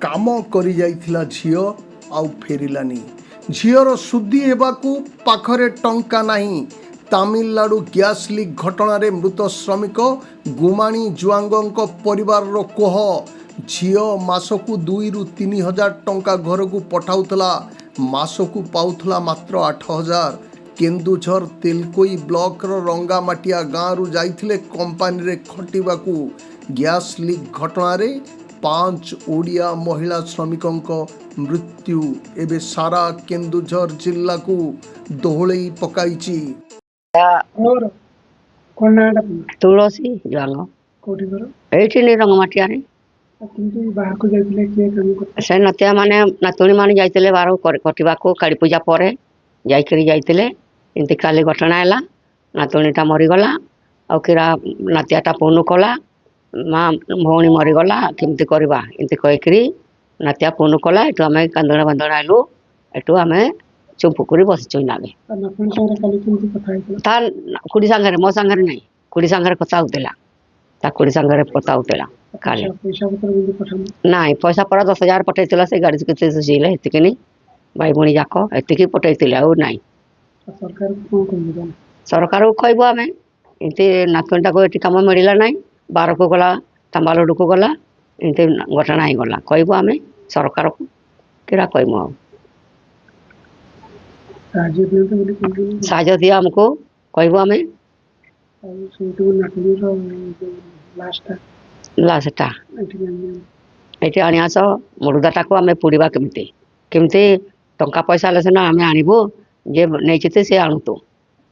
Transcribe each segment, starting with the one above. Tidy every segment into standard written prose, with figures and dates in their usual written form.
काम करी जाइथिला झियो आउ फेरिलानी। झियर सुधी हेबाकू पाखरे टंका नाही। तामिलनाडु गैस लीक घटना रे मृत श्रमिक गुमाणी जुआंगों परिवार रो कोह। झियो मासकू 2 रु 3 हजार टंका घर को पठाउतला, मासकू पाउथला मात्र 8 हजार। केन्दुझर तेलकोई ब्लॉक रो रंगामाटिया गाँव रु जाइथिले कंपानी रे खटिबाकू। गैस लीक घटना रे 5 ओडिया महिला श्रमिकों मृत्यु एबे सारा केन्दुझर जिला को दोहलई पकाइची। और कोनाडा तुलसी जुआंग कोठी घर एठी नि रंगमाटिया रे किंतु बाहर को जाइले के काम करते से नतिया माने नातुणी माने जाइतिले बारो कटिबा को काली पूजा परे जाइकरी जाइतिले एंती काली घटना हैला। नातुणीटा मरीगला आ किरा नातियाटा फोन कला माँ भौणी मरीगला केमती करवा एंती कहीकरी नातिया फोन कला। एटू आम कांदड़ा बांदड़ा आइलु एटू आम चुप करी बसिचु नागे नफन सारा काली किंतु कथा है ता कुड़ी सांगरे मो सांगरे नहीं कुड़ी सांगरे कथा होतेला ता कुड़ी सांगरे कथा होतेला काले पैसा पत्र बिंदु पठा नाई पैसा पड़ा 10,000 पठेइतिला से गाड़ी के सीले एतिके नहीं भाई भौणी जाक एतिकी पठेइतिले आ नहीं सरकार को कोन सरकार को कहबो आम एमती नातुणीटा को एटी काम मिलला ना बार को गला तांबालुडू को गला एमती घटना ही गला कहबो आम सरकार को किरा कहबो आ राज्य में तो बोली कोन साहाଯ୍ୟ दिया हमको कहबो आम और सेटू नाटली रो लास्टा एठी एटी आनियास मुर्दाटा को आम पोड़ा केमती केमती टंका पैसा हेल्ले सीना आम आणबू जे नहीं से आणुतु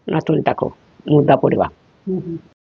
नातुणीटा को मुर्दा पोड़ा।